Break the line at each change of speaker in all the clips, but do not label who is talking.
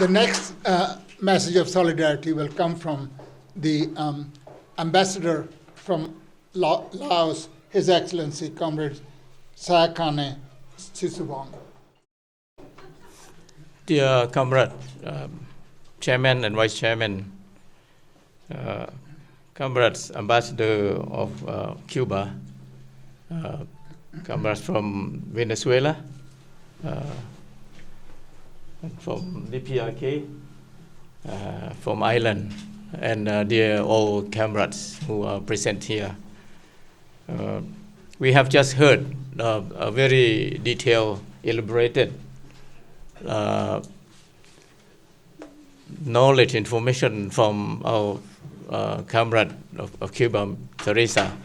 The next message of solidarity will come from the ambassador from Laos, His Excellency Comrade Sayakane Sisouvong.
Dear Comrade, Chairman and Vice Chairman, Comrades Ambassador of Cuba, comrades from Venezuela, from DPRK, from Ireland, and dear all comrades who are present here. We have just heard a very detailed, elaborated knowledge, information from our comrade of Cuba, Teresa.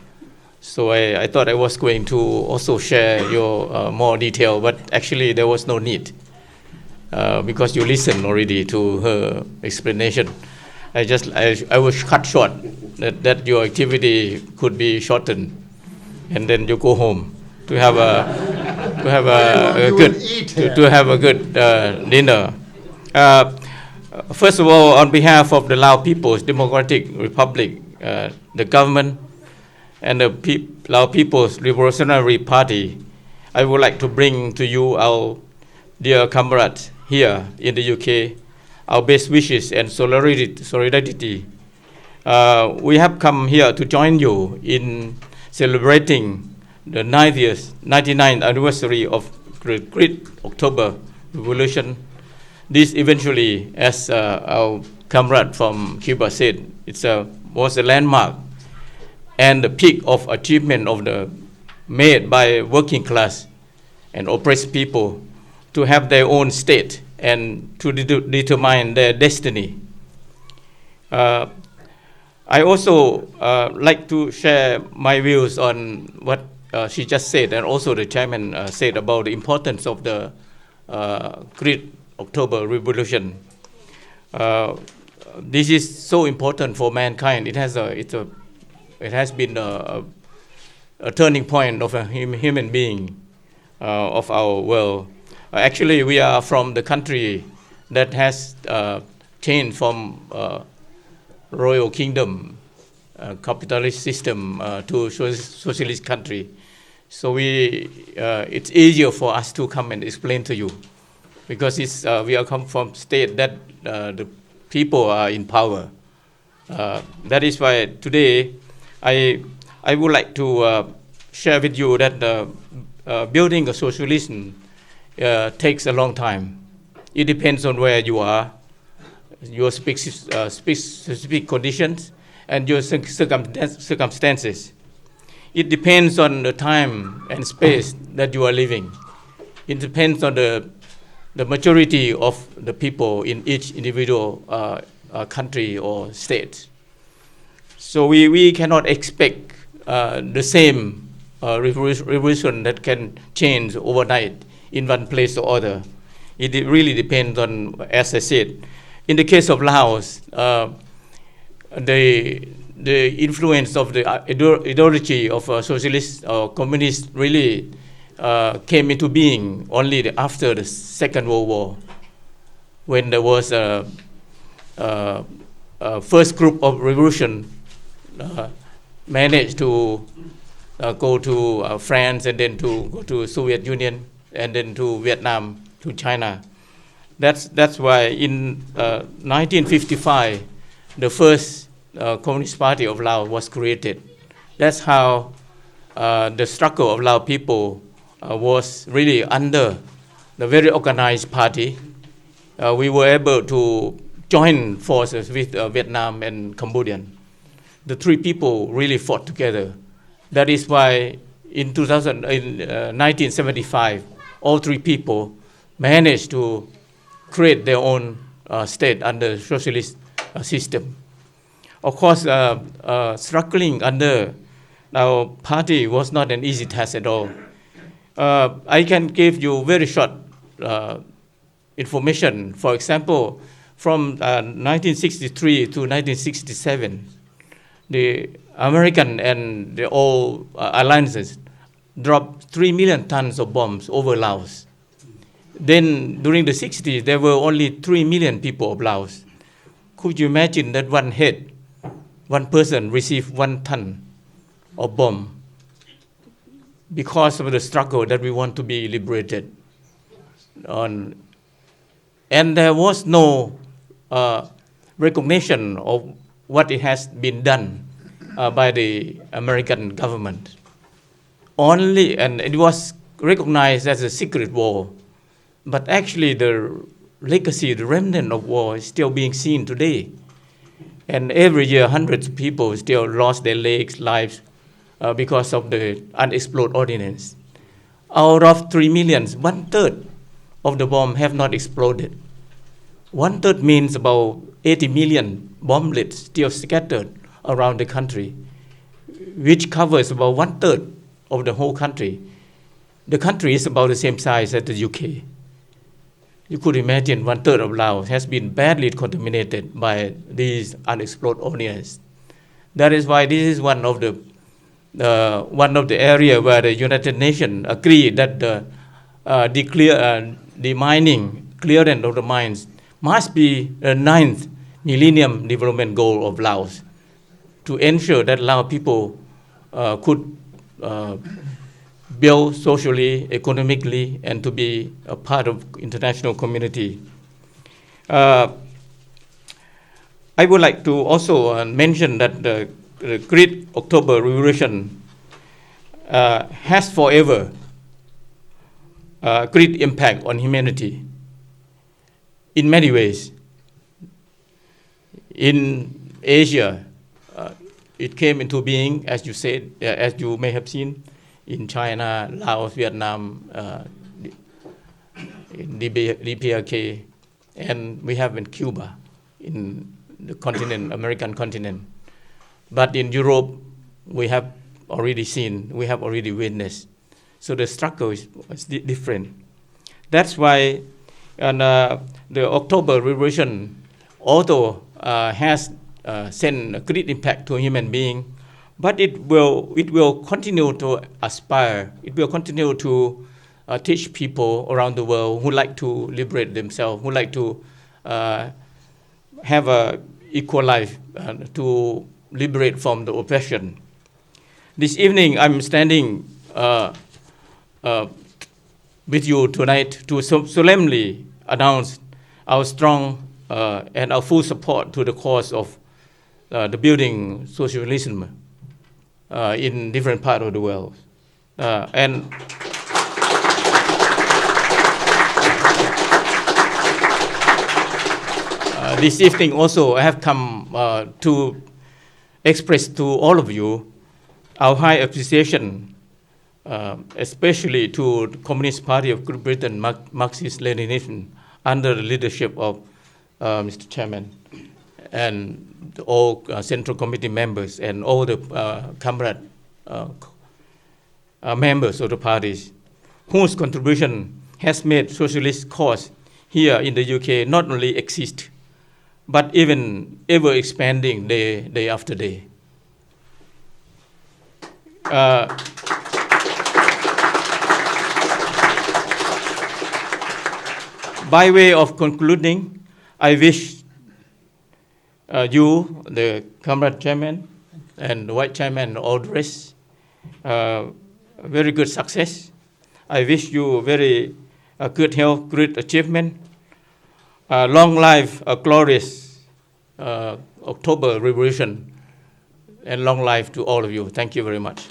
So I thought I was going to also share your more detail, but actually there was no need because you listened already to her explanation. I was cut short that your activity could be shortened, and then you go home to have a good dinner. First of all, on behalf of the Lao People's Democratic Republic, the government, and the Lao People's Revolutionary Party, I would like to bring to you, our dear comrades here in the UK, our best wishes and solidarity. We have come here to join you in celebrating the 99th anniversary of the Great October Revolution. This eventually, as our comrade from Cuba said, was a landmark and the peak of achievement made by working class and oppressed people to have their own state and to determine their destiny. I also like to share my views on what she just said, and also the chairman said about the importance of the Great October Revolution. This is so important for mankind. It has been a turning point of a human being of our world. Actually, we are from the country that has changed from royal kingdom, capitalist system to socialist country. So it's easier for us to come and explain to you, because we are come from state that the people are in power. That is why today I would like to share with you that building a socialism takes a long time. It depends on where you are, your specific conditions, and your circumstances. It depends on the time and space that you are living. It depends on the maturity of the people in each individual country or state. So we cannot expect the same revolution that can change overnight in one place or other. It really depends on, as I said, in the case of Laos, the influence of the ideology of socialist or communist really came into being only after the Second World War, when there was a first group of revolution managed to go to France, and then to go to Soviet Union, and then to Vietnam, to China. That's why in 1955, the first Communist Party of Laos was created. That's how the struggle of Lao people was really under the very organized party. We were able to join forces with Vietnam and Cambodian. The three people really fought together. That is why in 1975, all three people managed to create their own state under socialist system. Of course, struggling under our party was not an easy task at all. I can give you very short information. For example, from 1963 to 1967, the American and the all alliances dropped 3 million tons of bombs over Laos. Then during the 60s, there were only 3 million people of Laos. Could you imagine that one person received 1 ton of bomb because of the struggle that we want to be liberated? And there was no recognition of what it has been done by the American government. And it was recognized as a secret war. But actually the legacy, the remnant of war is still being seen today. And every year hundreds of people still lost their lives because of the unexploded ordinance. Out of 3 million, 1/3 of the bomb have not exploded. 1/3 means about 80 million bomblets still scattered around the country, which covers about 1/3 of the whole country. The country is about the same size as the UK. You could imagine 1/3 of Laos has been badly contaminated by these unexploded ordinance. That is why this is one of the area where the United Nations agreed that the mining, clearance of the mines must be the 9th Millennium Development Goal of Laos, to ensure that Lao people could build socially, economically, and to be a part of international community. I would like to also mention that the Great October Revolution has forever great impact on humanity in many ways. In Asia, it came into being, as you said, as you may have seen, in China, Laos, Vietnam, in DPRK, and we have in Cuba, in the continent, American continent. But in Europe, we have already seen, we have already witnessed. So the struggle is different. That's why the October Revolution, although has sent a great impact to human beings, but it will continue to aspire. It will continue to teach people around the world who like to liberate themselves, who like to have a equal life, to liberate from the oppression. This evening, I'm standing with you tonight to solemnly announce our strong and our full support to the cause of the building socialism in different parts of the world. And this evening also I have come to express to all of you our high appreciation, especially to the Communist Party of Great Britain, Marxist-Leninism, under the leadership of Mr. Chairman, and all Central Committee members and all the comrade members of the parties, whose contribution has made socialist cause here in the UK not only exist, but even ever expanding day after day. By way of concluding, I wish you, the Comrade Chairman, and the Vice Chairman, and all the rest, very good success. I wish you very good health, great achievement, long life, a glorious October Revolution, and long life to all of you. Thank you very much.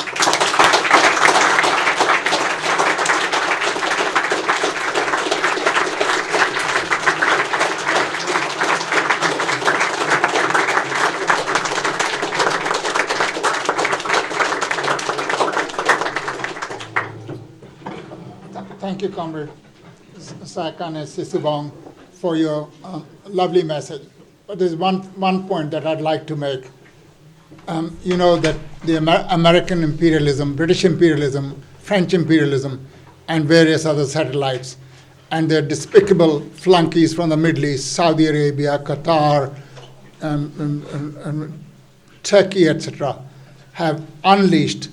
Thank you, Comrade Sayakane Sisouvong, for your lovely message. But there's one point that I'd like to make. You know that the American imperialism, British imperialism, French imperialism, and various other satellites, and their despicable flunkies from the Middle East, Saudi Arabia, Qatar, Turkey, etc., have unleashed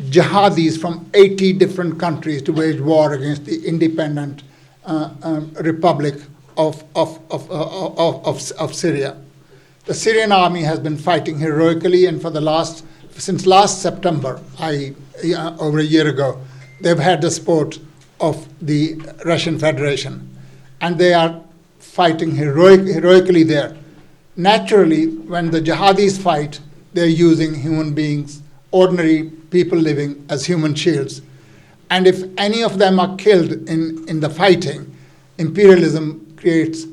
jihadis from 80 different countries to wage war against the independent Republic of Syria. The Syrian army has been fighting heroically, and since last September, over a year ago, they've had the support of the Russian Federation, and they are fighting heroically there. Naturally, when the jihadis fight, they're using human beings, ordinary people living as human shields. And if any of them are killed in the fighting, imperialism creates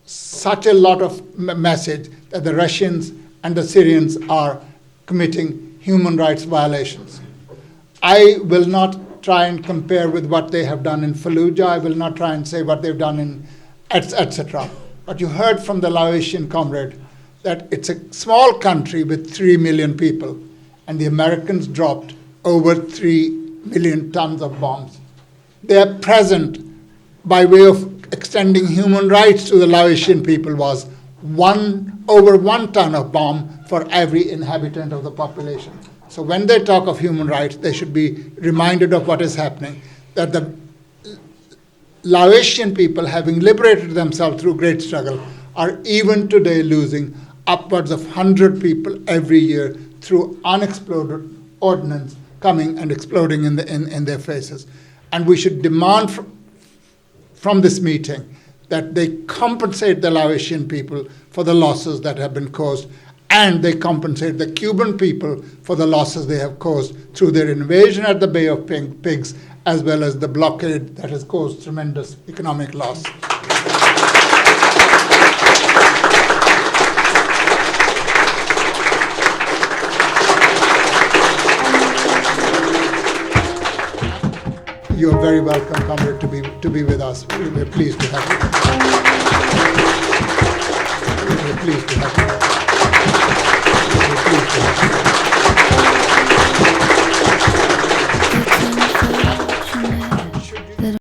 such a lot of message that the Russians and the Syrians are committing human rights violations. I will not try and compare with what they have done in Fallujah. I will not try and say what they've done in etc. But you heard from the Laotian comrade that it's a small country with 3 million people, and the Americans dropped over 3 million tons of bombs. They are present by way of extending human rights to the Laotian people was over 1 ton of bomb for every inhabitant of the population. So when they talk of human rights, they should be reminded of what is happening, that the Laotian people, having liberated themselves through great struggle, are even today losing upwards of 100 people every year through unexploded ordnance coming and exploding in their faces. And we should demand from this meeting that they compensate the Laotian people for the losses that have been caused, and they compensate the Cuban people for the losses they have caused through their invasion at the Bay of Pigs, as well as the blockade that has caused tremendous economic loss. You are very welcome, comrade, to be with us. We're pleased to have you. We're pleased to have you.